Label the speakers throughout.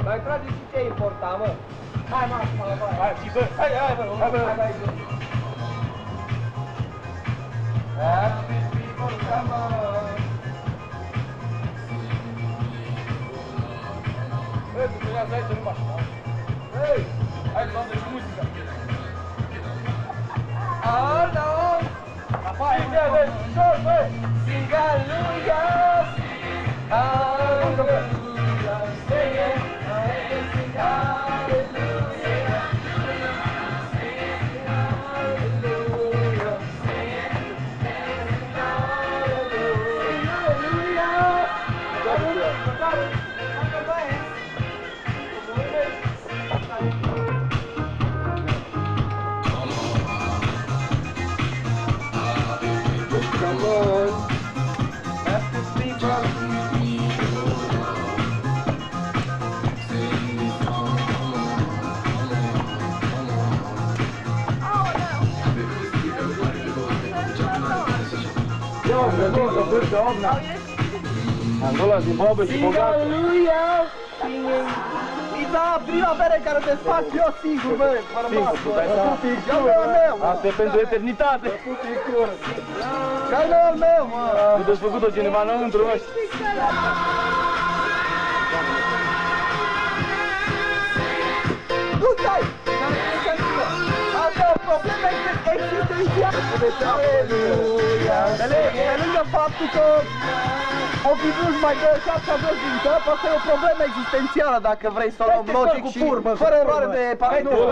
Speaker 1: mai trage și ce e important, mă. Hai, mă, hai, și bă, hai, bă, hai, bă. Happy people, come on. Băi, tu spuneați aici în mașină. Hei, hai să luăm și muzica. Oh, no. Sing hallelujah. Hallelujah. Sing it. Sing hallelujah. Sing hallelujah. Sing it. Sing Come on, happy people.
Speaker 2: Angola, Zimbabwe și bogat.
Speaker 1: Hallelujah. Ița, prima bere care te fac eu singur, bă, fără masă.
Speaker 2: Asta e pentru eternitate.
Speaker 1: Care e al meu, mă?
Speaker 2: Nu te-ați făcut-o cineva înăuntru, mă?
Speaker 1: Nu stai! Asta e o problemă existențială. Pe lângă faptul că ochii nu-și mai dă șaptea jos din cap, asta e o problemă existențială dacă vrei să o luăm logic și fără eroare de parametru.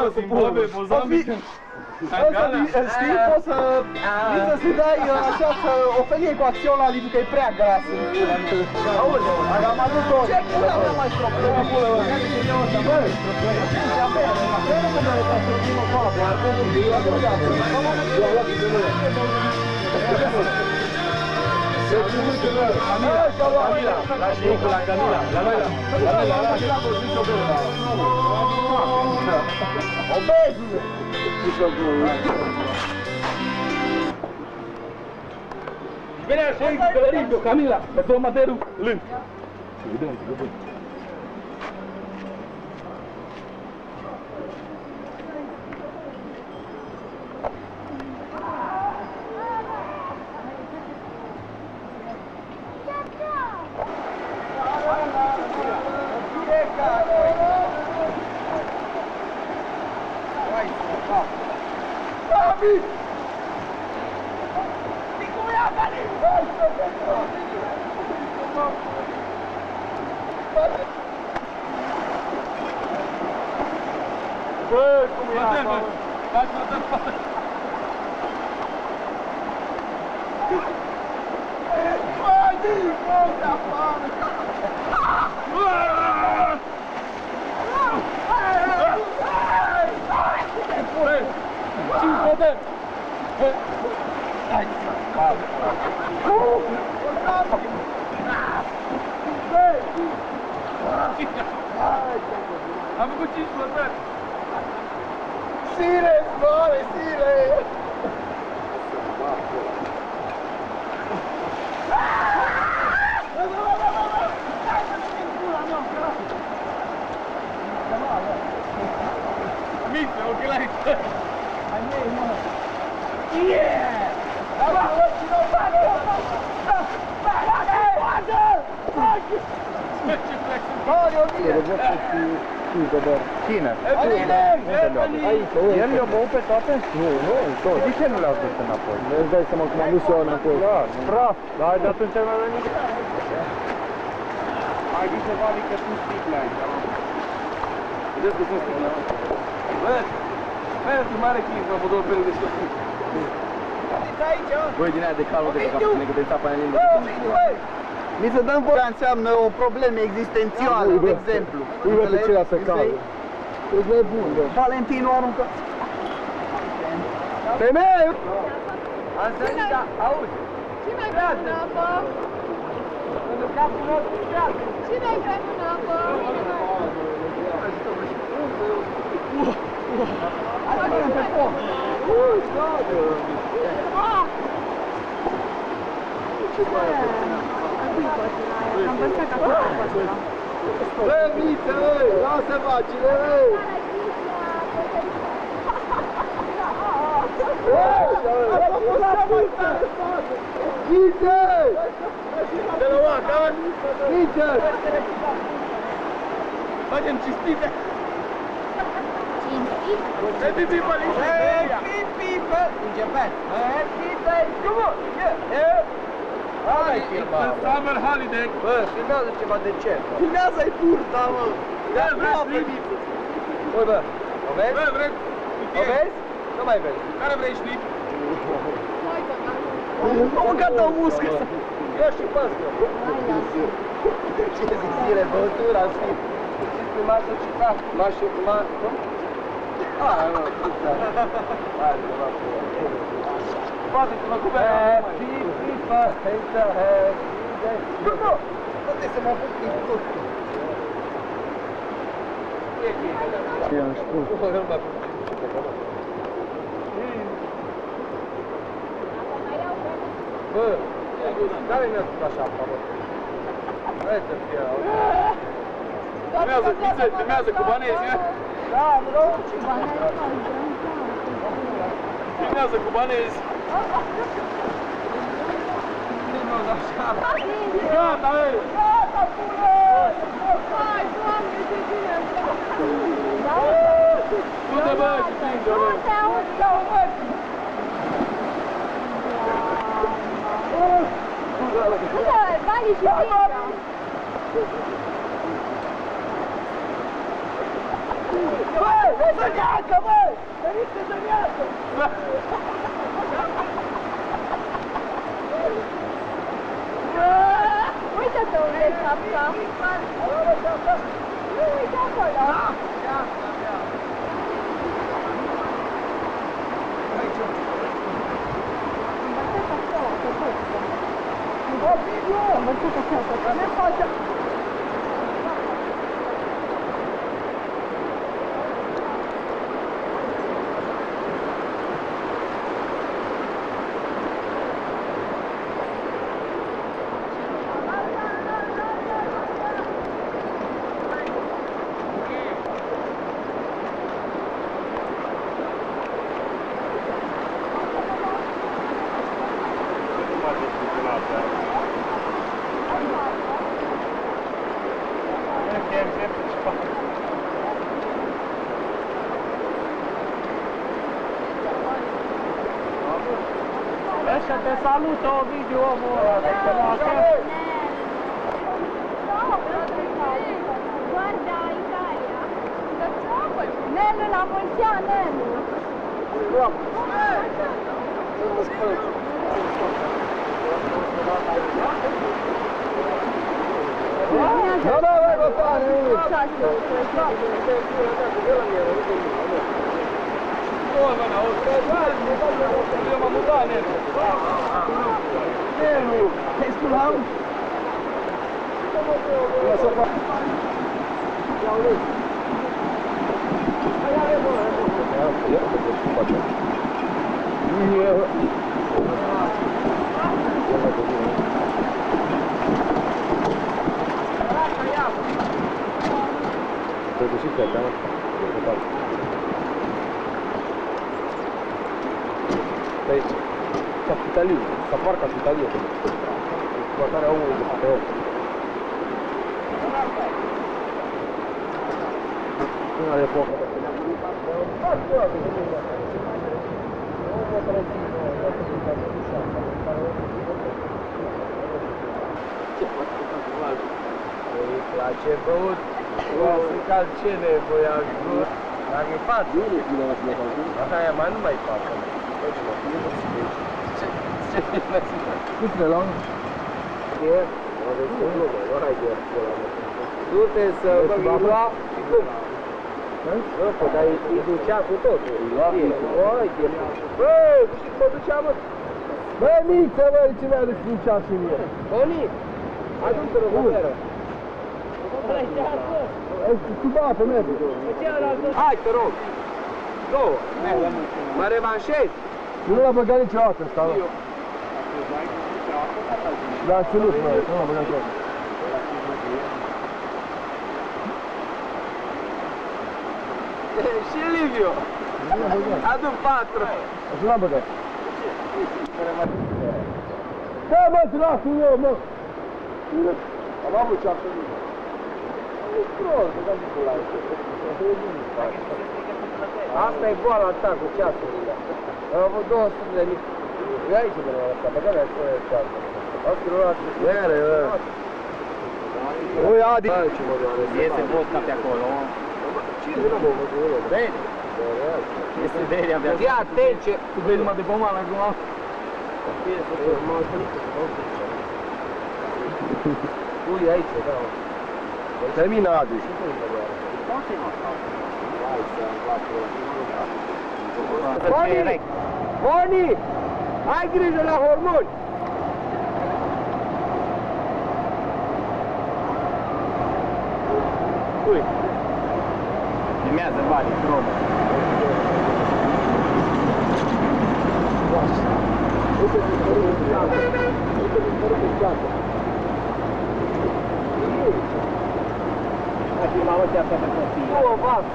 Speaker 1: Știi, poți să să-i dai așa o felie cu acțiune la lipică, e prea grasă. Auzi, am adus o... Ce pula mea mai problemă?
Speaker 2: Camila, la știicul la Camila, la noi la...
Speaker 1: Obezule!
Speaker 2: Vine așa, călărică, Camila, pe tot materul, lângă.
Speaker 1: Bă, cum e asta?
Speaker 2: Hai să dăm față.
Speaker 1: Bă, din nou de afară!
Speaker 2: Ce-mi fădă?
Speaker 1: Hai,
Speaker 2: Am făcut 5 flotări.
Speaker 1: Sire, zboare, Sire!
Speaker 2: Mință, ochelari tăi.
Speaker 1: Ai mei, mă! Yeah! Da, bă, cine o facă? Da,
Speaker 2: Ce plec sunt?
Speaker 1: Mare, o mie!
Speaker 3: Cine?
Speaker 1: Aici,
Speaker 3: El le-a băut pe toate? Nu, tot. De ce nu le-au dus înapoi? Îți dai seama cum am dus eu înapoi. Praf. Da, de atunci nu avea nimic. Mai bine să vali că sunt sticle aici.
Speaker 2: Vedeți că sunt sticle. Bă, tu mare chif, mă văd o pere de ștofit. Băi, din aia de calul de pe capul, că te țapa în limbă.
Speaker 1: Mi se dăm voia înseamnă o problemă existențială, de exemplu.
Speaker 3: Uite pe ceilalți pe calul. Ești nebun, bă.
Speaker 1: Valentinu aruncă.
Speaker 3: Femeie!
Speaker 1: Anselita, auzi?
Speaker 4: Cine vrea în apă?
Speaker 1: În capul nostru trează.
Speaker 4: Cine vrea în apă?
Speaker 1: Hai să mergem pe foc.
Speaker 4: Ce băiat? Am văzut că a fost acolo.
Speaker 1: Bă, Miță, băi, lasă vacile, băi! Miță!
Speaker 2: De la oaca!
Speaker 1: Miță!
Speaker 2: Facem cinstite!
Speaker 4: Cinstit?
Speaker 2: Happy people in Siberia!
Speaker 1: Happy people in Japan! Happy day! Come on! Yeah! Hai, filma!
Speaker 2: Summer holiday!
Speaker 1: Bă, filmează ceva decent! Filmează-i burta, mă!
Speaker 2: Da, vrei șnip?
Speaker 1: Băi, bă, o vezi?
Speaker 2: Bă, vreți?
Speaker 1: O vezi? Nu mai vezi.
Speaker 2: Care vrei șnip?
Speaker 1: O gata o muscă! Ia și pască! Ce zile, băutura, știi? Știți pe masă și ta? Mașă, cum? Hai, mă, puța! Hai, mă,
Speaker 2: Poate să mă cupe!
Speaker 1: Happy people, it's a happy day! Nu! Nu trebuie să mă apuc din tot!
Speaker 3: Eu nu știu.
Speaker 1: Bă, care mi-a spus așa, bă? Hai să fie,
Speaker 2: Filmează pizza, filmează cubanezi, ia!
Speaker 1: da, nu?
Speaker 2: Filmează cubanezi!
Speaker 1: Filmează așa!
Speaker 2: Gata, ei!
Speaker 1: Gata, pune!
Speaker 4: Hai, Doamne, ce bine!
Speaker 2: Du-te, bă, și prinde-o, bă!
Speaker 4: Te aud, eu văd! Uite, Vali și Vinca!
Speaker 1: Bă, să neacă, bă! Veniți să neacă!
Speaker 4: Uite-te unde e șapca! Nu, uite acolo! Am văzut așa, pe toți.
Speaker 3: Lascia te saluto video omul ăla de pe la
Speaker 4: Guarda Italia! Nelu, la mulți ani, Nelu!
Speaker 1: No, no, vai, va bene!
Speaker 2: Dobbiamo mutare!
Speaker 1: Nelu, sei sull'auto? La so fa...
Speaker 3: Trebuie și fete, mă.
Speaker 1: Păi, capitalism, să apar capitalism. Exploatarea omului de pe om. Una de foc. Îi place băut, să calcene, băiat, dacă e față. Asta e, mai nu mai față. Ce la Du-te să lua și cum? Nu, că dar îi ducea cu totul. Bă, tu știi cum o ducea, mă? Bă, Miță, bă, ce mi-a dus ducea și mie? Boni, adu-te, rog, bă. Tu bate, merge. Hai, te rog. Două. Mă revanșezi? Nu l-a băgat niciodată ăsta, bă. Da, absolut, mă, nu l-a băgat niciodată. Și Liviu. Adu 4.
Speaker 3: Așa bă, da. Da, mă, dracu, eu, mă. Am avut ceasul. Nu scroll, că danicul la asta e boala ta cu ceasurile. Am avut 200 de mici. Eu aici mă rog asta, băgă mea să ceasul. Am scrollat. Iară, Ui, Adi!
Speaker 2: Iese vodka pe acolo.
Speaker 3: Cine nu mă văd?
Speaker 2: Bine. Este Deli abia.
Speaker 1: Ia atenție!
Speaker 2: Tu vei numai de pomană acum?
Speaker 3: Ui, aici, da. Termină, Adi. Boni! Boni! Ai grijă la hormoni!
Speaker 2: Ui. Filmează banii, probă. Aqui lá você aperta a copinha.
Speaker 3: Boa, vaso!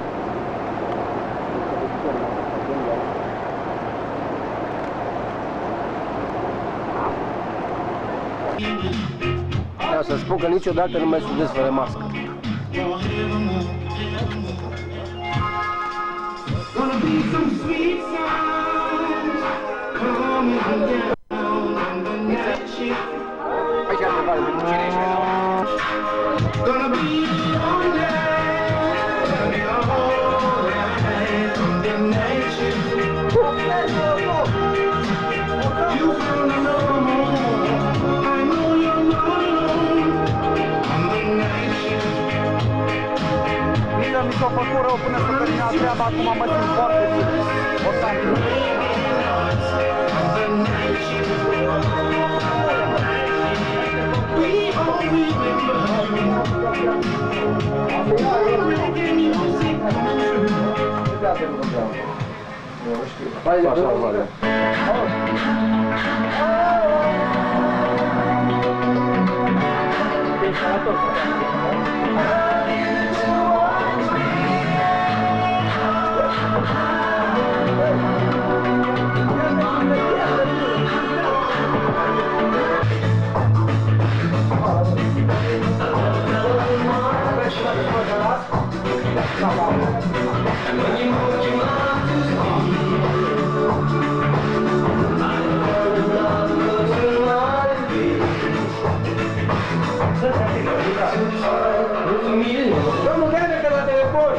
Speaker 3: Ia să spun că niciodată nu mai sudez fără mască.
Speaker 5: Gonna be some sweet sounds coming down on the night shift.
Speaker 1: Aici ar trebui să cine ești la
Speaker 5: Gonna be alright, gonna be alright on the night shift. You gonna know, I know you're not alone on the night shift.
Speaker 1: Bine, mi s-a făcut rău până să termina treaba, acum mă simt foarte bine. O să am
Speaker 3: Așa, vale.
Speaker 1: Domnul Gane de la telefon!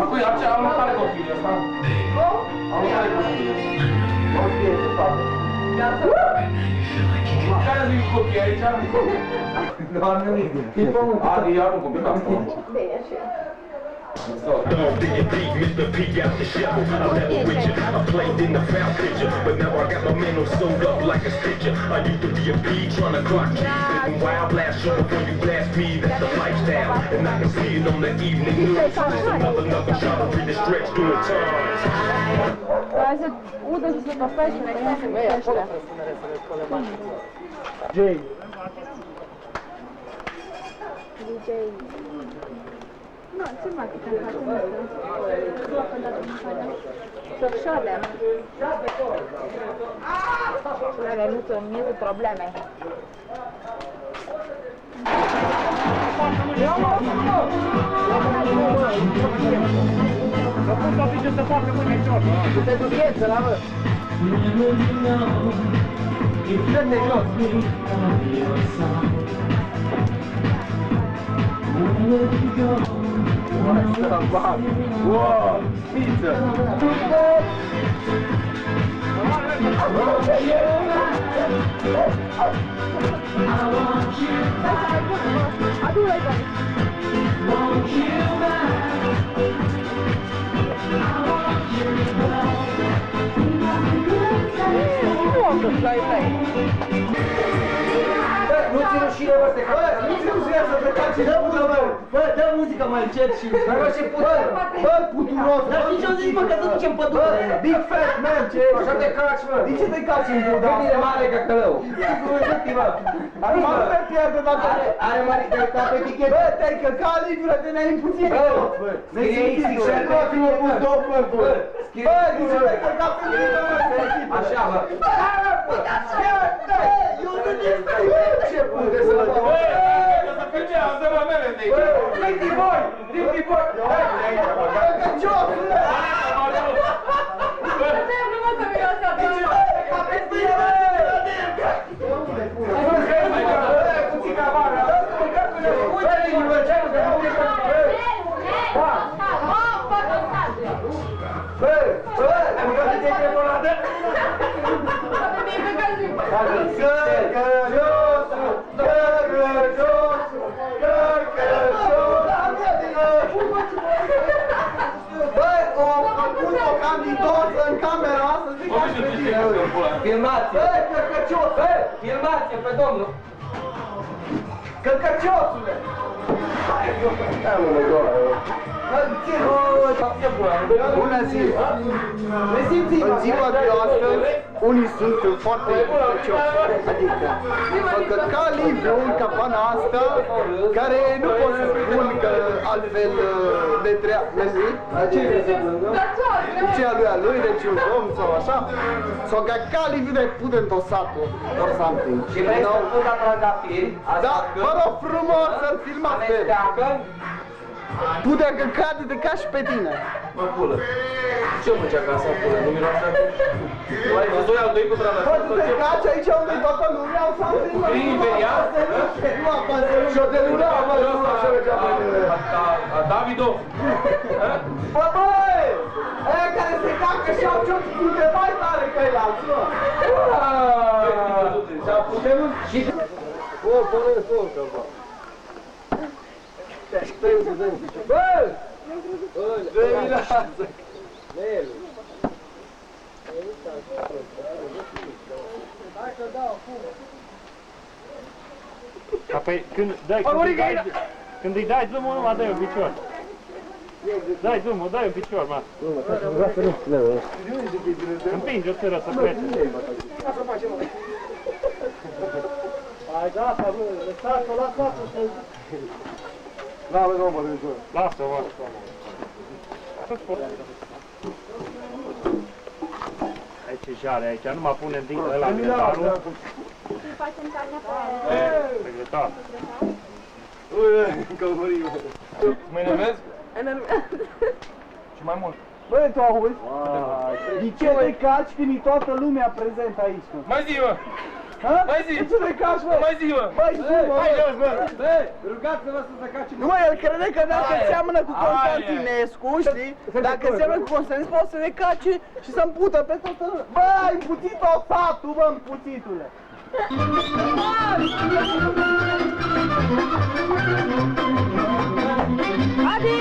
Speaker 2: Acum am mare copil ăsta. Am mare copil ăsta. Care zic copii aici?
Speaker 1: Doamne,
Speaker 2: Adi, iar un copil asta.
Speaker 4: Bine, așa.
Speaker 5: Dog digging deep, Mr. P got the shovel. I never with you. I played in the foul picture, but now I got my mental sewed up like a stitcher. I used to be a pea trying to clock trees, living wild blast show before you blast me. That's the lifestyle, and I can see it on the evening news. Another shot of the stretch doing times.
Speaker 4: Hai să udă să se topește, că nu se topește.
Speaker 1: Jay.
Speaker 4: DJ. No, ce mai putem face să șodem. Probleme, nu sunt miezul probleme.
Speaker 3: Să pun să zice să facă mâine jos.
Speaker 1: Te duc vieță la mă. Dă-te jos.
Speaker 2: Wow, pizza!
Speaker 4: Adu-l aici.
Speaker 1: Nu ți rușine, bă, te bă, nu ți rușine să te caci, dă muzică, bă, bă, dă muzică mai încet și... Bă, ce putere, bă, puturos, dar știi ce-am zis, mă, că te ducem pe după, big fat man, ce ești? Așa te caci, mă. De ce te caci în buda? Cât de mare ca călău? Mă, nu te pierde dacă... Are mare, te-a pe etichetă. Bă, te-ai căcat livră, ne-ai impuțit. Bă, scrie XXL, bă, fi mă pus două până, bă. Bă, de ce te-ai căcat pe livră, bă? Așa, bă. Eu nu te ce pute să mă dau?
Speaker 2: Să fie asta la mele de aici!
Speaker 1: Ricky boy! Ricky boy! Căciosule!
Speaker 4: Nu mă să vină asta, bă!
Speaker 1: Filmație! Bă, căcăcios! Bă, filmație pe domnul! Căcăciosule! Bună ziua! În ziua de astăzi, unii sunt foarte căcioși, adică mă căca Liviu în capana asta, care nu pot să spun că altfel de treabă. Ce a lui, deci un om sau așa, s-o căca Liviu de put în tosatul, or something.
Speaker 3: Și vrei să pun la trandafiri?
Speaker 1: Da, vă rog frumos să-l filmați pe el. Putea căca de te cași pe tine.
Speaker 2: Mă pulă. Ce mă cea casa pulă? Nu miroase acum? Ai văzut al doi cu trandafiri?
Speaker 1: Poți să te caci aici unde toată lumea sau să-i mă?
Speaker 2: Prin imperial?
Speaker 1: Nu apasă și-o deluna, mă, nu așa mergea mai bine.
Speaker 2: A Davido?
Speaker 1: Bă, băi! Aia care se cacă și-au ciocul de mai tare că e alți, mă! Și-au putem și... Bă, părăi, solcă, bă! Bă! Bă, lasă! Nelu!
Speaker 3: Păi când îi dai zoom-ul, numai dai un picior. Dai zoom-ul, dai un picior, mă. Împingi o țără să plece. Hai, gata, bă, lăsați-o, lăsați-o să... Lasă-o, mă. Aici e jale, aici, nu mă punem din ăla grătarul.
Speaker 4: Facem carnea pe...
Speaker 3: Pe grătar.
Speaker 2: Mă enervez? Și mai mult.
Speaker 1: Băi, tu auzi? De ce te caci când e toată lumea prezent aici, mă?
Speaker 2: Mai zi, mă!
Speaker 1: Ha?
Speaker 2: Mai zi!
Speaker 1: De ce te caci, mă?
Speaker 2: Mai zi, mă!
Speaker 1: Băi, zi, mă!
Speaker 2: Hai jos, mă!
Speaker 1: Rugați-vă să se caci. Nu, mă, el crede că dacă seamănă cu Constantinescu, știi? Dacă seamănă cu Constantinescu, poate să ne cace și să împută pe toată lumea. Bă, ai împuțit-o satul, bă, împuțitule!
Speaker 4: Adi!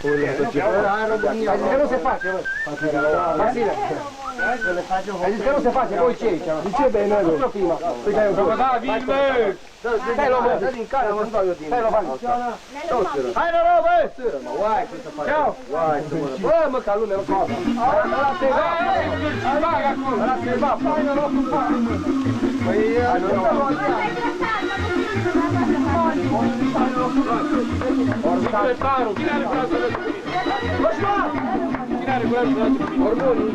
Speaker 3: Che non si face, Basile. Hai zis că nu se face, voi ce aici? De ce bine, nu? Nu prima. Uite, eu văd.
Speaker 2: Da, vin, bă!
Speaker 3: Stai, lă, bă, din care, mă dau eu din. Stai, lă, bă. Hai, noroc, bă! Uai, ce să faci? Ceau! Uai, ce mă. Bă, mă, ca lume, mă, ca. Ăla te va. Ăla te va. Hai, noroc, cu bă. Păi, hai, noroc.
Speaker 2: Secretarul, cine are vrea să vezi cu mine? Cine are vrea să vezi cu mine?
Speaker 3: Ormonii.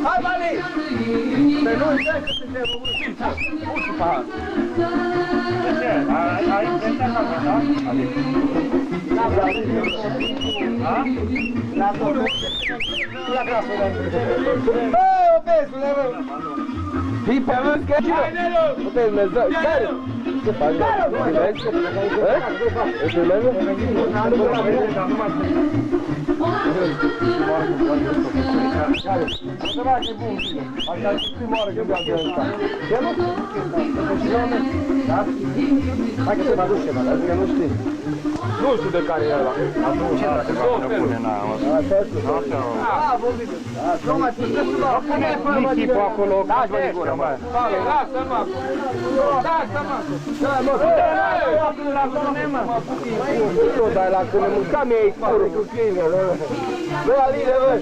Speaker 1: Hai, Vali! Pe noi, stai că suntem români. Uite, pahar. De ce? Ai inventat asta, da? La tură. La casă, la bă, obesule, bă! Fii pe mână, că cine? Nu te Dumnezeu. Care? Ce faci? Filmezi? Îți filmezi? Asta e bun. Asta e prima oară când am văzut. Ce nu? Da? Hai că se va duce, dar nu știi.
Speaker 2: Nu știu de care e ăla.
Speaker 3: Echipul acolo.
Speaker 2: Lasă-mă gură, mă. Lasă-mă acolo. Lasă-mă acolo.
Speaker 3: Nu dai la când mâncam ei curul cu câine. Bă, Aline, bă.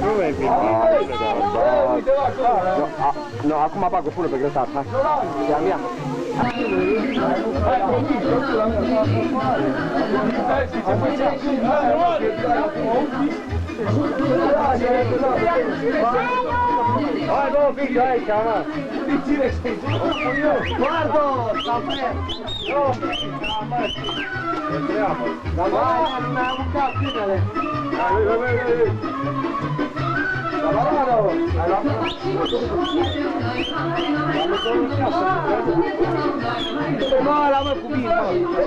Speaker 3: Nu e bine. Nu, acum bag o pună pe grătar. Hai. Ia mea. Hai, două figli aici, mă! Vicine, știi? Guardo! Sta fermo! No! Entriamo! Vai, non hai un cazzo, finale! Vai! Cavallo! No, la mă cubino!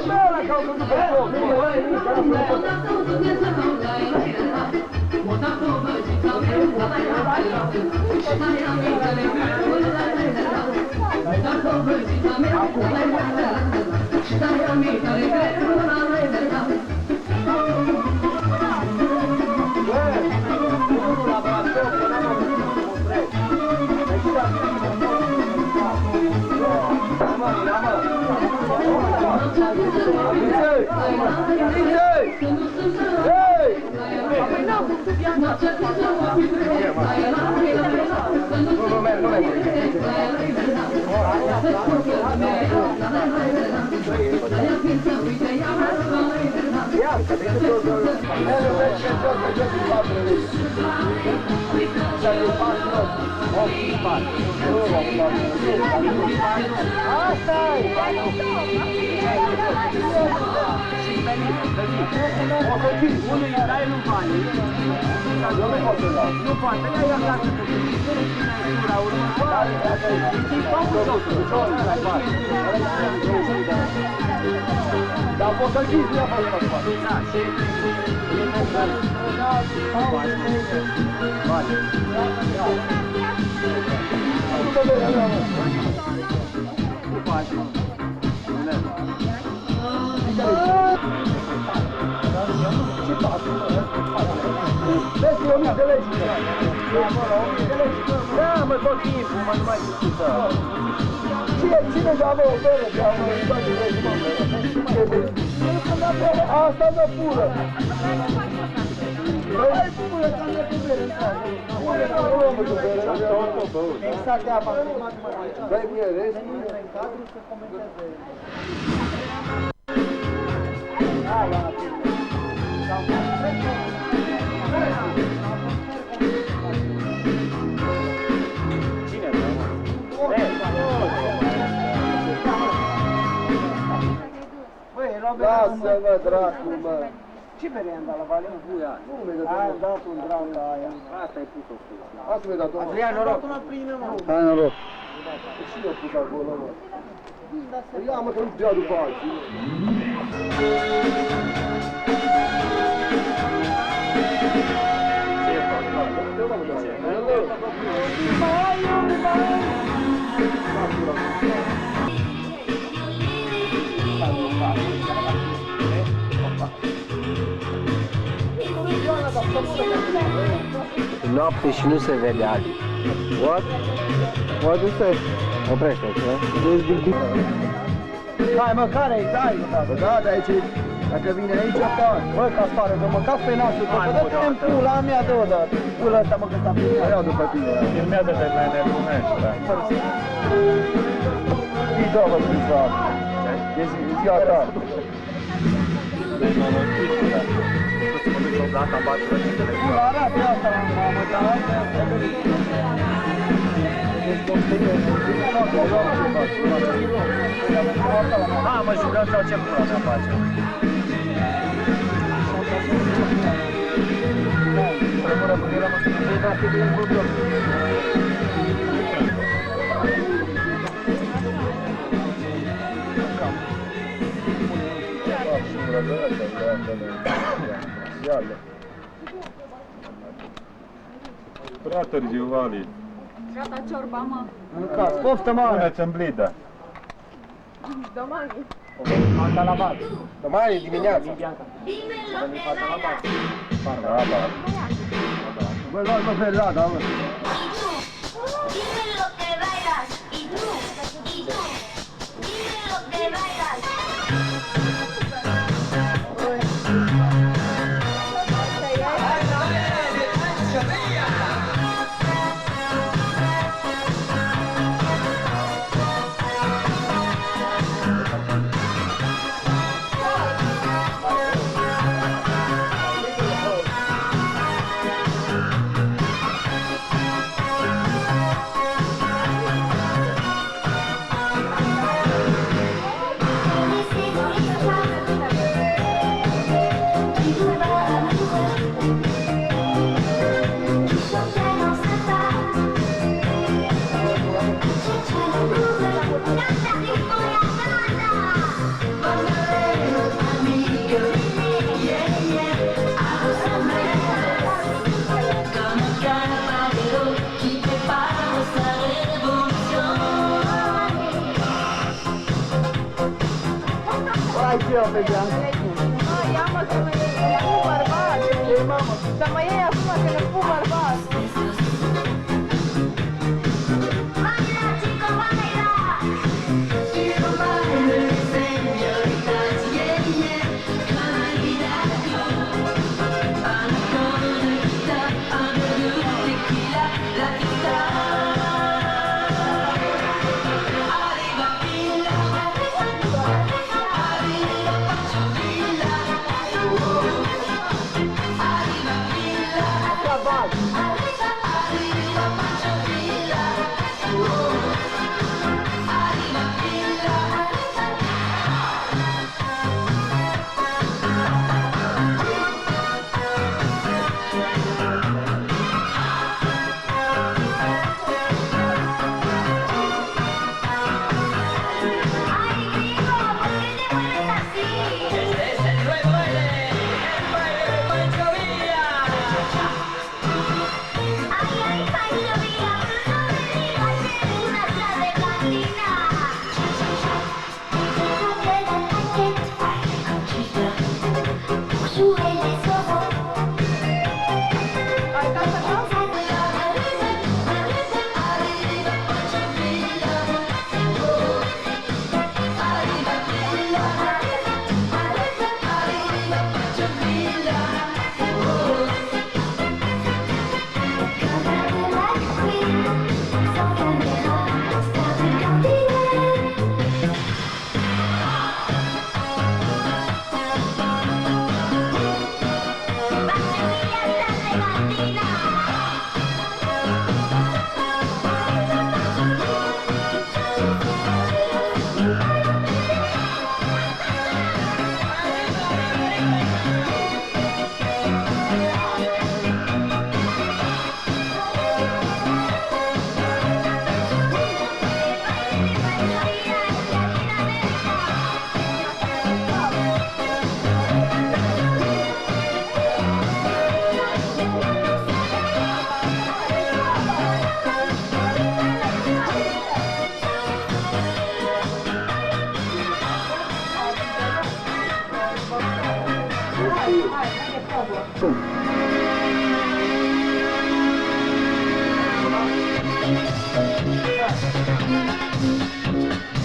Speaker 3: No, la causa di Da un po' tantissimo a fare qua. Sì. Tutto bene, andiamo. Andiamo un pochino, ma non mai discutato. Cine avevo bene, ah, stanno pure! Vai pure, stanno bene, pensate a fare vai pure adesso in cadro se come lasă, mă, dracu, mă! Ce bere i-am dat la Valea? Nu mi-ai dat. Ai dat un dreapta aia. Asta ai pus-o sus. Asta mi-ai dat-o, mă. Adrian, noroc! Hai, noroc! Cine a pus acolo, mă? Ia, mă, că nu-ți dea după alții. Noapte și nu se vede albi.
Speaker 1: What? What is that?
Speaker 3: Oprește-te,
Speaker 1: Hai, mă, care-i? Dai, tată, da, de aici. Dacă vine aici, apar. Bă, Caspare, că mă cac pe nasul tău, că dă-te în pula mea de odată. Pula ăsta, mă, că s-a pus. Iau după tine.
Speaker 2: Filmează pe mine nebunești, da.
Speaker 1: Zi, două, câțiva. E ziua ta.
Speaker 2: Deci m-am închis, da. Să mă duc la asta, bați la tine.
Speaker 1: Pula, arată asta, mamă, dar asta
Speaker 2: Da, mă jucăm sau ce pula mea face? Prea târziu, Vali.
Speaker 4: Gata ciorba, mă.
Speaker 1: Mâncați, poftă mare!
Speaker 2: Puneți-mi blidă.
Speaker 4: Domani.
Speaker 1: Asta la bat. Domani dimineața. Bă, luați-mă pe Lada, mă.
Speaker 6: Dime lo que bailas. Y tú. Dime lo que bailas.
Speaker 4: Hey,
Speaker 1: Hai ce eu pe geam.
Speaker 4: Ia mă să mă iei cu bărbat.
Speaker 1: Ce mamă?
Speaker 4: Să mă iei acum că ne pu bărbat.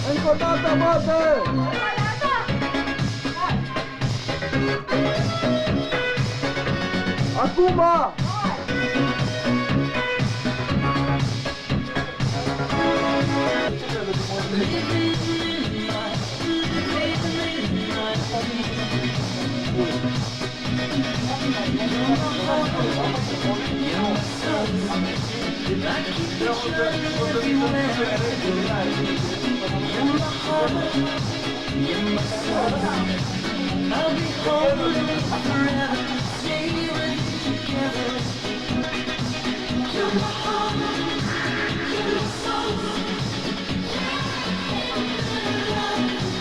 Speaker 1: Încă o dată, bătă! Acum!
Speaker 7: I'll be holding you forever, stay with you together. You're my heart, you're my soul.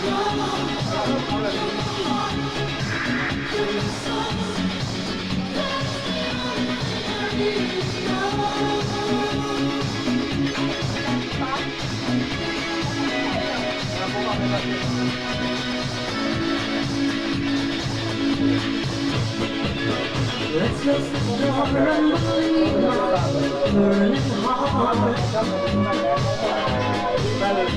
Speaker 7: You're my heart, you're my soul. That's the only thing I need to know. Let's make the storm unbelievable, burning hard. Candles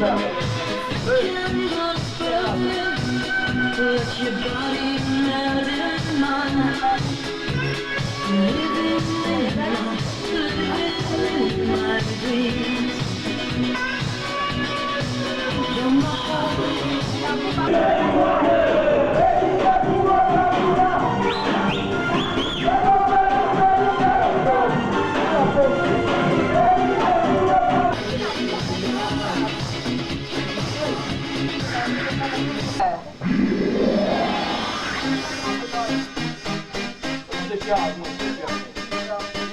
Speaker 7: burning, let your body melt in mine. Living in my dreams. You're my heart.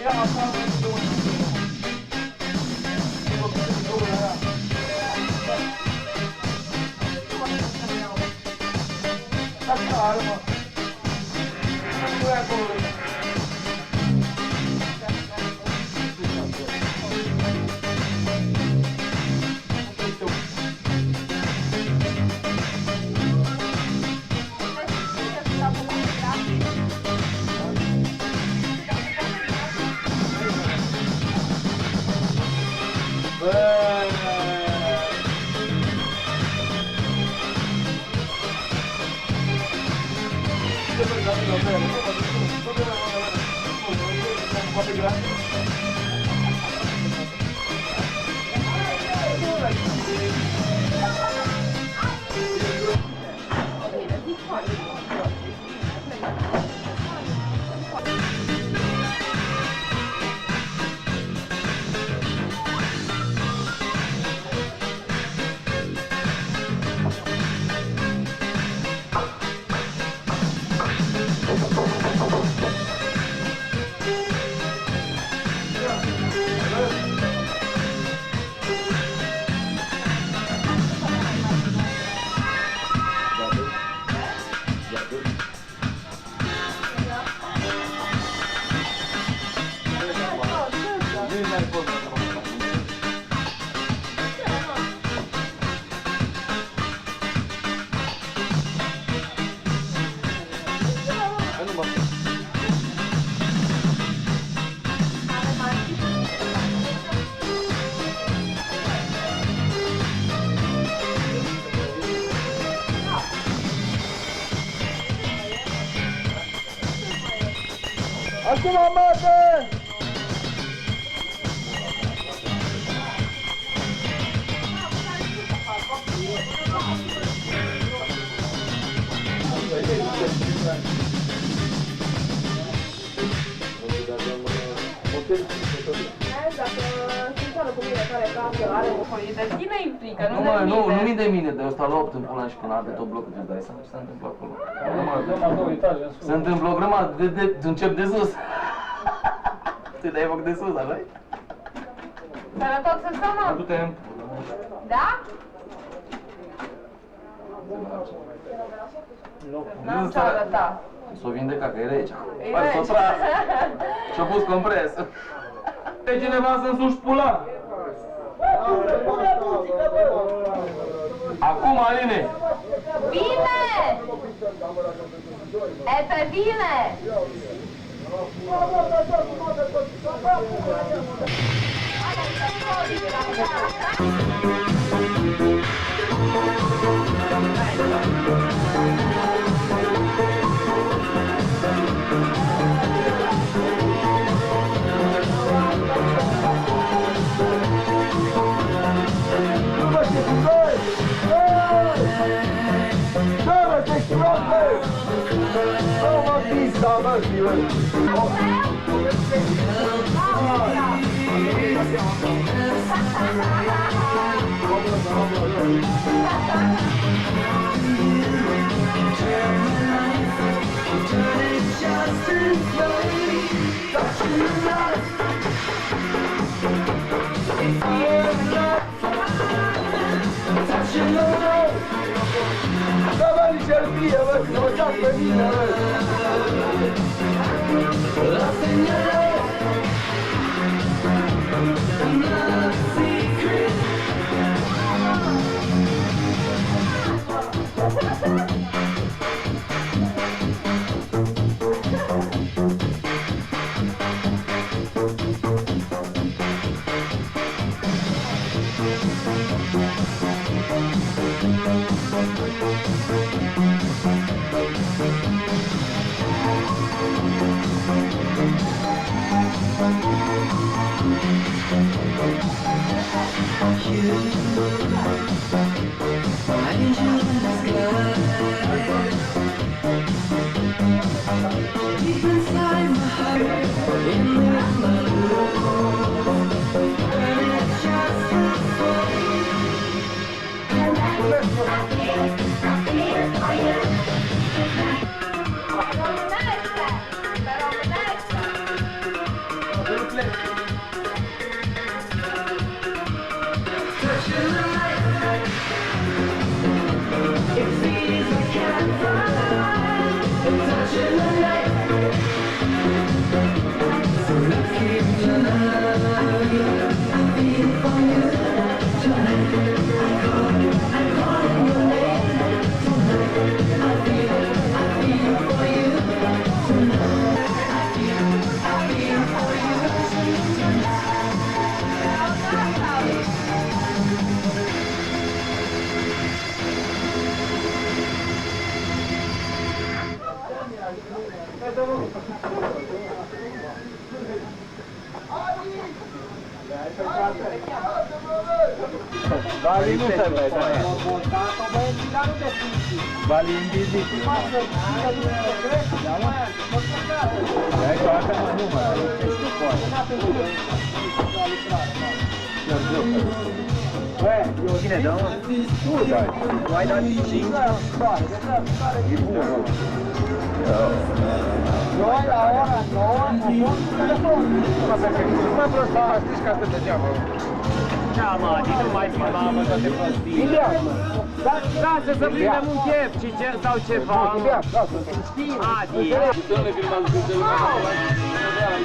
Speaker 1: Ia,
Speaker 2: Hai, mă. Nu e acolo.
Speaker 1: Acum, mate!
Speaker 2: Nu mi de mine, de ăsta la 8 în pula și până de tot blocul, îți dai seama ce se întâmplă acolo. Se întâmplă o grămadă, încep de sus. Te dai foc de sus, așa-i?
Speaker 4: Sănătos să stăm, mă?
Speaker 2: Du-te în...
Speaker 4: Da? N-am ce arăta.
Speaker 2: S-o vindeca, că e rece.
Speaker 4: E
Speaker 2: Hai, s-o
Speaker 4: rece.
Speaker 2: tras. Și-a pus compres. E cineva să însuși pula. Acum, Aline!
Speaker 4: Bine! E pe bine!
Speaker 1: Давай, Сергей, вот, вот так по мine,
Speaker 7: It feels like I'm
Speaker 3: Bali nu se vede. Bali invizibil. Ecco, anche un numero. Cine dă? Tu dai. Tu ai dat 5. E bună. Noi la ora 9 mă prosta, știți că atât degeaba. Da, mă, adică nu mai filmam toate prostii. Lasă să prindem un chef sau ceva. Adi.
Speaker 2: Să nu ne filmați cu celălalt.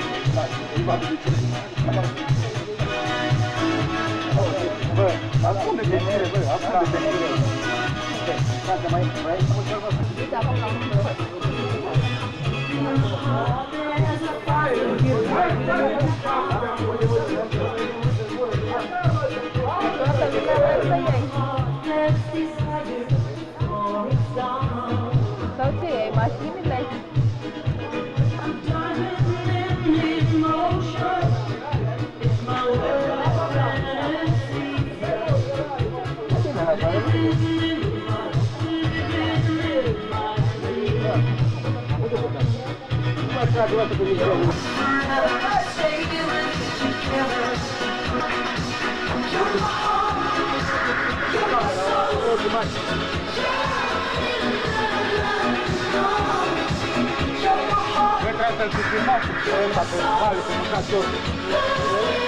Speaker 3: Bă, ascunde de mere, bă, ascunde de mere. Dacă mai
Speaker 4: Sau ce e? Mașinile?
Speaker 3: să-l filmați pe ăsta, pe vale, pe mâncați orice.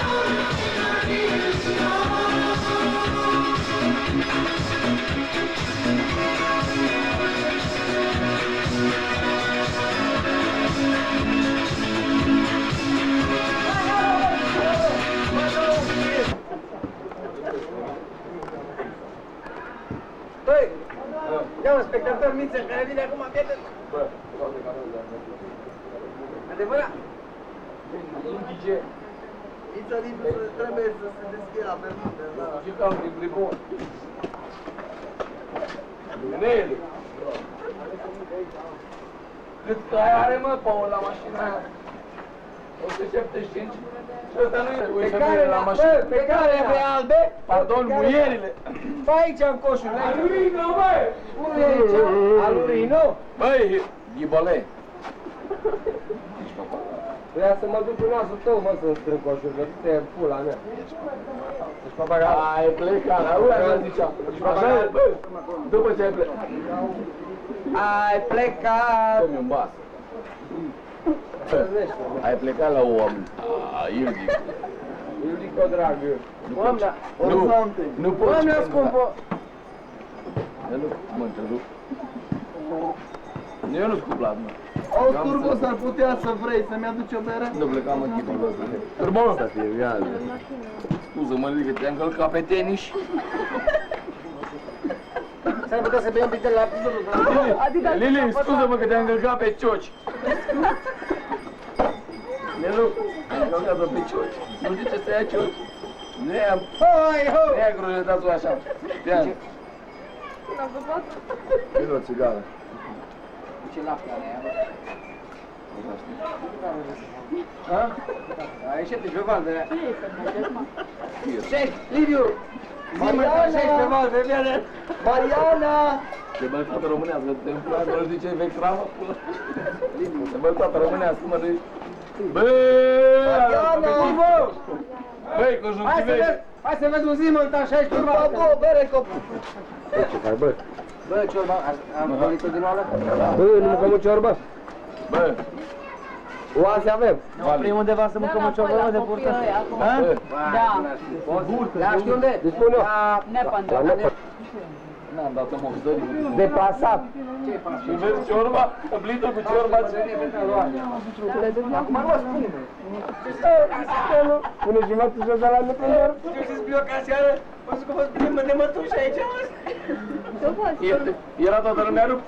Speaker 3: Băi! Ia un spectator mițel care vine acum, prieten! Bă, toate canalele. Adevărat? Un DJ.
Speaker 1: Mița Liviu trebuie să se deschide la permite, da.
Speaker 2: Și ca un tribun. Nele! Cât cai are, mă, Paul, la mașina aia? 175? Și ăsta nu e, uite să nu e la mașină.
Speaker 3: Pe care pe albe?
Speaker 2: Pardon, muierile.
Speaker 3: Bă, aici în coșul. Alurino, bă! Unul e aici? Alurino?
Speaker 2: Băi, ghibole.
Speaker 3: Vrea să mă duc în nasul tău, mă, să-mi strâng coșul, că du-te în pula mea. Ești papagal?
Speaker 2: Ai plecat, auzi așa zicea. Ești papagal? După ce ai plecat.
Speaker 3: Ai plecat!
Speaker 2: Dă-mi un bas. Ai plecat la om. Ildic.
Speaker 3: Ildico, dragă.
Speaker 1: Doamna,
Speaker 2: Nu, nu poți.
Speaker 3: Doamna scumpă!
Speaker 2: Eu nu mă întrerup. Eu nu-s cuplat, mă.
Speaker 1: Auzi, Turbo, s-ar putea să vrei să-mi aduci o bere?
Speaker 2: Nu plecam în chipul ăsta. Turbo! Să fie viață. Scuză-mă, că te-am călcat pe tenis.
Speaker 3: S-ar putea să bei un pic de lapte, domnul.
Speaker 2: Lili, scuză-mă că te-am călcat pe cioci. Nelu, te-am călcat pe cioci. Nu știu ce să ia cioci. Nu i-am...
Speaker 3: Hai, ho!
Speaker 2: Nu i-am grunetat-o așa. Te-am.
Speaker 4: N-am văzut?
Speaker 2: Vino o țigară.
Speaker 3: Ce lapte are aia, bă?
Speaker 2: Ha?
Speaker 3: A ieșit pe valve. Șești, Liviu! Zi-mă, șești pe valve, viane!
Speaker 1: Mariana!
Speaker 2: Te băi toată românească, te împlat, mă zice vechi travă. Te băi toată românească, mă zice. Băi!
Speaker 1: Mariana!
Speaker 2: Băi, conjunctivezi!
Speaker 3: Hai să vezi un zimăltan și aici pe
Speaker 1: Turbo,
Speaker 3: valve!
Speaker 1: bă, bere, copil!
Speaker 3: Ce faci, bă? Bă, ciorba, am volit-o din oală? Bă, nu mâncăm o ciorbă?
Speaker 2: Bă!
Speaker 3: Oase avem.
Speaker 2: Oprim
Speaker 3: undeva să mâncăm o ciorbă, mă, de purtă.
Speaker 4: Da.
Speaker 3: Da, știi unde? Dispune eu.
Speaker 4: Nepandă.
Speaker 2: N-am dat în mofzării.
Speaker 3: Deplasat.
Speaker 2: Și vezi ciorba? Plită cu ciorba.
Speaker 3: Acum nu mă spune. Pune și mătuși ăsta la nepandă. Știu ce-ți pliu ca seară? Mă zic că vă spune de mătuși aici, mă.
Speaker 4: Ce-o fost?
Speaker 2: Era toată lumea rupt.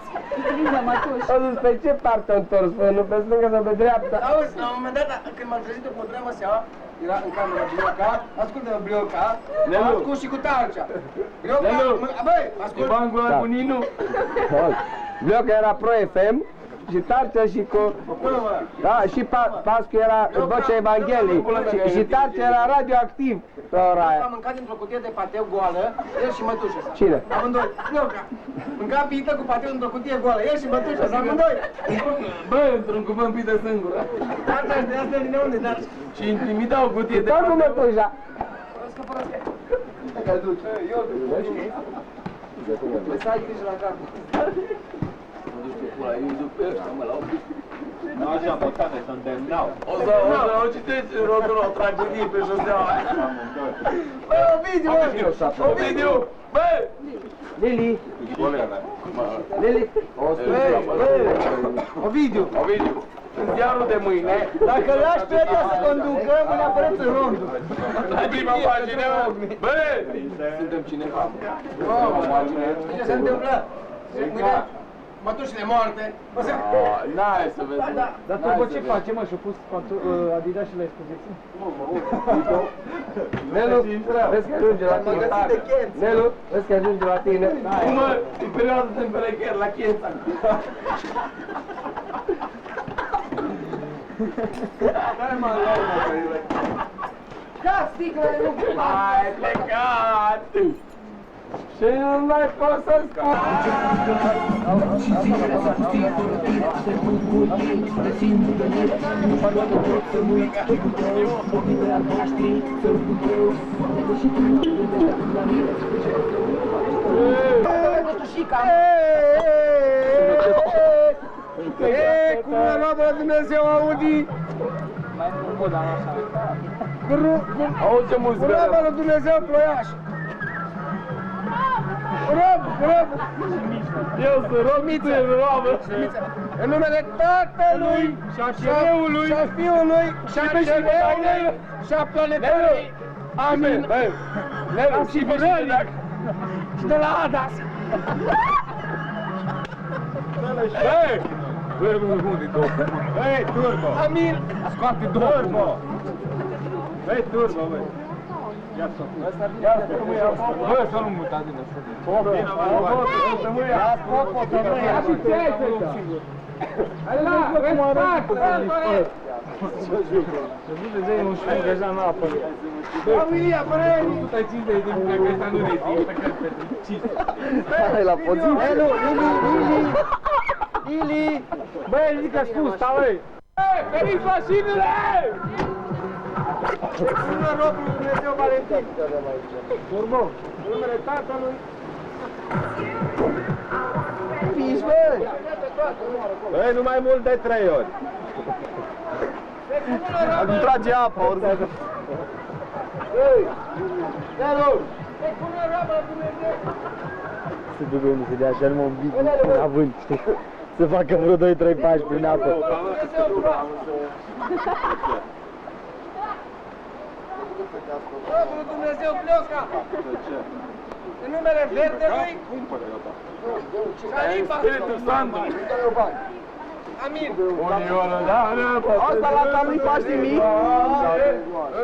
Speaker 4: Uite, mătuși.
Speaker 3: A zis, pe ce parte a întors, bă? Nu pe stânga sau pe dreapta?
Speaker 1: Auzi, la un moment dat, când m-am trezit cu o treabă seara, era în camera Blioca, ascultă-mă Blioca, m-am ascult și cu Tarcea. Blioca,
Speaker 2: Nelu.
Speaker 1: băi,
Speaker 2: Și
Speaker 1: ascult.
Speaker 2: bancul ăla cu Ninu.
Speaker 3: Blioca era Pro FM și Tarcea și cu... Da, și Pascu era Bocea Evangheliei și Tarcea era radioactiv la ora aia.
Speaker 1: Am mâncat dintr-o cutie de pateu goală, el și mătușă.
Speaker 3: Cine?
Speaker 1: Amândoi. Eu, mâncam pită cu pateu într-o cutie goală, el și mătușă, amândoi.
Speaker 2: Bă, într-un cuvânt pită singură.
Speaker 1: De asta vine unde, dar...
Speaker 2: Și intimida o cutie de
Speaker 3: Tot cu mătușa.
Speaker 1: Trebuie să ai grijă la cap.
Speaker 8: Nu așa, bătane, să îndemnau.
Speaker 2: O citeți rodul o tragedie pe joseaua aia.
Speaker 1: Bă, Ovidiu, bă!
Speaker 2: Ovidiu! Bă!
Speaker 3: Lili. Lili.
Speaker 1: Ovidiu!
Speaker 2: Ovidiu! În ziarul de mâine,
Speaker 1: Dacă lași pe ăsta să conducă, mâine apăreți în rondul.
Speaker 2: la prima pagină, bă! Suntem cineva.
Speaker 1: Ce se întâmplă? Mâine, mătușile moarte. O să...
Speaker 2: N-ai să vezi.
Speaker 9: Dar tu bă, ce face, mă? Și-a pus Adidas și la expoziție?
Speaker 3: Nelu, vezi că ajunge la tine. Nelu, vezi că ajunge la tine.
Speaker 2: Cum mă, e perioada de împerecher la Chiesa. Dai mă,
Speaker 1: Ia sticlele, nu!
Speaker 2: ai plecat! Și nu mai pot să scap!
Speaker 3: Cum a luat bă Dumnezeu, Audi?
Speaker 2: Auzi ce muzică!
Speaker 3: Cum a luat bă Dumnezeu, Ploiaș? Rob!
Speaker 2: Eu sunt robiță, robă!
Speaker 3: În numele Tatălui și a Fiului și a Cerului și a planetului. Amin.
Speaker 2: Nelu, și Băștii,
Speaker 3: Și de la Adas.
Speaker 2: Băi! Băi, unde-i două?
Speaker 8: Băi, turbo!
Speaker 3: Amin.
Speaker 2: Scoate două!
Speaker 8: Turbo! Băi, turbo, băi! Ia să
Speaker 2: Bă, să nu mutați din așa.
Speaker 3: Ia popo, tămâia. Ia și ce ai făcut? Ala, respect!
Speaker 9: Să nu de zei un șpic deja în apă.
Speaker 3: Familia, preni!
Speaker 2: 150 de minute că ăsta nu rezistă, că pentru 5.
Speaker 3: Hai la poziție. Elu, Ili!
Speaker 9: Băi, ridică sus, sta, băi!
Speaker 2: Veniți mașinile!
Speaker 3: Bună robul Dumnezeu Valentin! Urmă! Numele Tatălui! Fiți, băi!
Speaker 8: Băi, nu mai mult de 3 ori!
Speaker 3: Îmi trage apă, oricum! Ei! Elu! Bună robul Dumnezeu!
Speaker 9: Se ducă unde se dea așa numai un bic în avânt, știi? Să facă vreo 2-3 pași prin apă.
Speaker 3: Robul Dumnezeu pleoca! În numele Verdelui!
Speaker 2: Spiritul Santu!
Speaker 3: Amin!
Speaker 2: Unioară, da,
Speaker 3: Asta la ta nu-i faci nimic?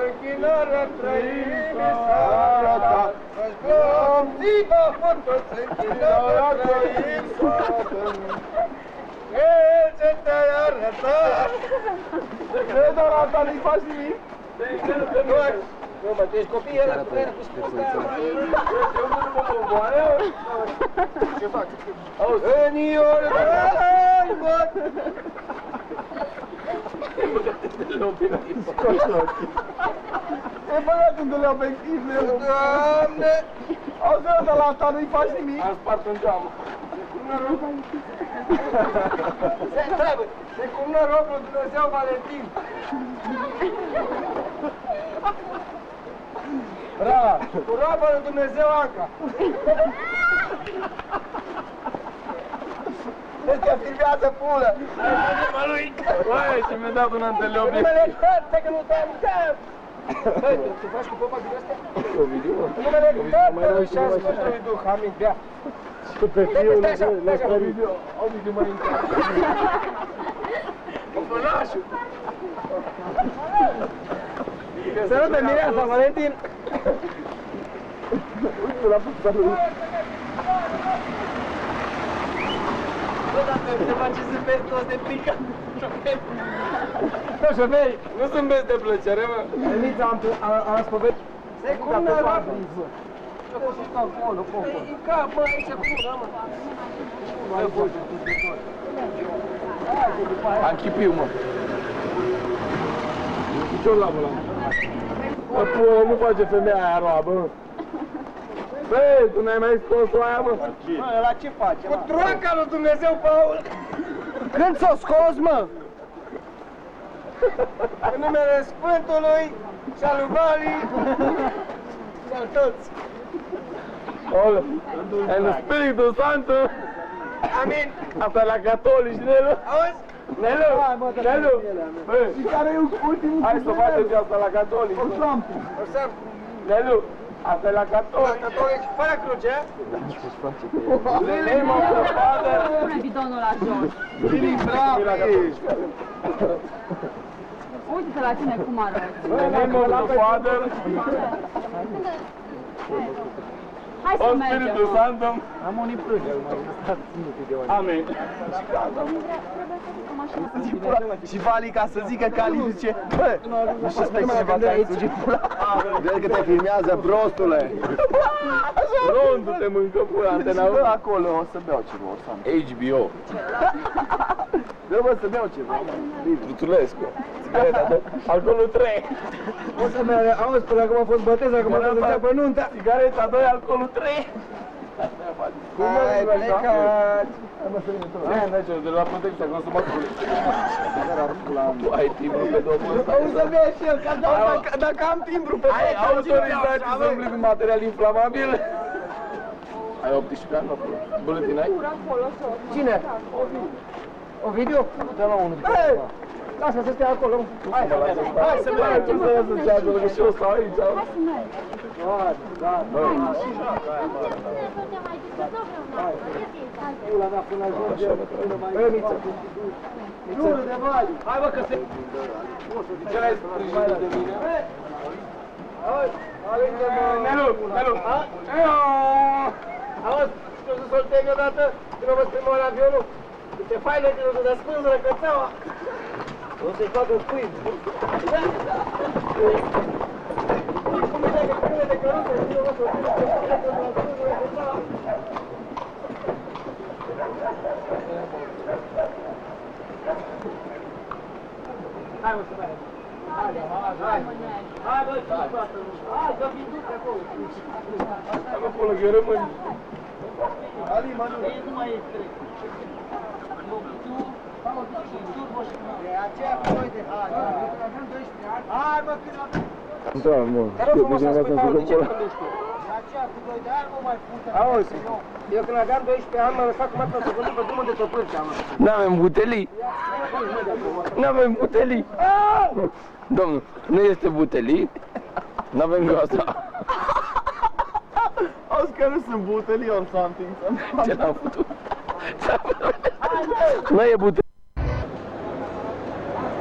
Speaker 3: Închinarea trăimii s-a ta, să-și glom ziua fătoți, închinarea trăimii s-a ta. El ce te-ai arătat! Dar la ta nu-i faci nimic? Nu, mă, tu ești copii, ăla cu aia cu spuca. Ce fac? Eniore, bă! E băiat unde le-au obiectiv, Doamne! Auzi, ăsta la ta nu-i faci nimic?
Speaker 2: am spart un geamă.
Speaker 3: Se întreabă, de cum nu rog lui Dumnezeu Valentin? Bravo! Cu robă lui Dumnezeu Anca! Deci că filmează pulă!
Speaker 2: Băi, și mi-a dat un antelope.
Speaker 3: Numele Tăte, că nu te amintăm! Băi, tu faci cu popa din astea? Numele Tatălui și a Sfântului Duh, amin, bea!
Speaker 9: Și pe fiul le spărit.
Speaker 2: Ovidiu mai încă.
Speaker 3: Păpănașul! Sărută mireasa, Valentin! Uite la puța lui!
Speaker 1: Bă, dacă se face să vezi toți de frică.
Speaker 3: Bă, șoferi, nu zâmbesc de plăcere, mă. Nici am spovedit.
Speaker 1: Secundă rapid.
Speaker 3: Acolo, poco. E cap, bă, aici cu mână, mă.
Speaker 2: Am chipiu, mă.
Speaker 3: Picior la mână. Bă, nu face femeia aia roa, bă. Bă, tu n-ai mai scos-o aia, mă?
Speaker 1: Bă, la ce face, mă?
Speaker 3: Cu troaca lui Dumnezeu, Paul!
Speaker 1: Când s-o scos, mă?
Speaker 3: În numele Sfântului și al lui Vali și al toți. Olă, în Spiritul Santo. Amin. Asta e la catolici, Nelu. Auzi? Nelu, Nelu. Bă,
Speaker 1: Și care e ultimul
Speaker 3: hai să facem și asta la catolici.
Speaker 1: Orsamp.
Speaker 3: Nelu, asta e la catolici. La catolici, fără cruce, a? The name of the Father.
Speaker 4: Pune bidonul la jos. Uite-te la tine cum arăți.
Speaker 3: The name of the Father.
Speaker 4: Hai să
Speaker 3: O
Speaker 4: mergem.
Speaker 3: Spiritul Santo.
Speaker 1: Am unii prânge.
Speaker 3: Amin.
Speaker 1: Și Vali, ca să zică că Ali zice, bă, nu știu pe cineva care suge pula.
Speaker 9: Vezi că te filmează, prostule!
Speaker 3: Rondu te mâncă pula, antena.
Speaker 1: Bă, acolo o să beau ceva, o să am.
Speaker 2: HBO.
Speaker 1: Bă, bă, să beau ceva.
Speaker 2: Trutulescu.
Speaker 3: Țigareta, alcoolul 3.
Speaker 1: O să merg, auzi, până acum a fost bătez, acum trebuie să înceapă nunta.
Speaker 3: Țigareta 2, alcoolul 3.
Speaker 1: Hai, plecați!
Speaker 3: Merge de la protecția consumatorului. Tu ai timbru pe domnul ăsta.
Speaker 1: O să bea și eu, că dacă am timbru pe
Speaker 3: Ai autorizație să umbli cu material inflamabil? Ai 18 ani, acolo. Buletin ai?
Speaker 1: Cine? Ovidiu? Dă la unul. Lasă să stea acolo. Hai să mergem.
Speaker 3: Hai să mergem. Să încearcă, că și eu stau aici.
Speaker 4: Hai să mergem.
Speaker 1: Pula mea până ajunge. Bă, Miță. Miță de Vali.
Speaker 3: Hai bă că se... Ce l-ai sprijinit de mine? Nelu, Nelu. Auzi, știu să soltei odată când o văd prima oară avionul? Este faină când o să dea spânzură cățeaua.
Speaker 1: O să-i facă pâini.
Speaker 3: Cum e dacă câine de căruță, și eu vă soltei spânzură cățeaua. Hai mă să mergem. Hai bă, ce toată lumea. Hai, că vin du-te acolo. Hai mă, acolo, că eu rămân.
Speaker 1: Ali, mă, nu.
Speaker 3: Nu mai e trec.
Speaker 1: E aceea cu noi de hai. Eu când aveam 12 ani. Hai, mă, când aveam...
Speaker 9: Da, mă, știu că cineva să-mi sucă pula.
Speaker 1: E aceea cu 2 de ani, mă mai pută.
Speaker 3: Auzi, eu când aveam 12 ani, m-am lăsat cu mata să văd pe drumul de Topârcea, mă.
Speaker 2: N-avem butelii. N-avem butelii. Domnul, nu este butelii. N-avem gasa.
Speaker 1: Auzi că nu sunt butelii or something.
Speaker 2: Ce l-am făcut? Nu e butelii.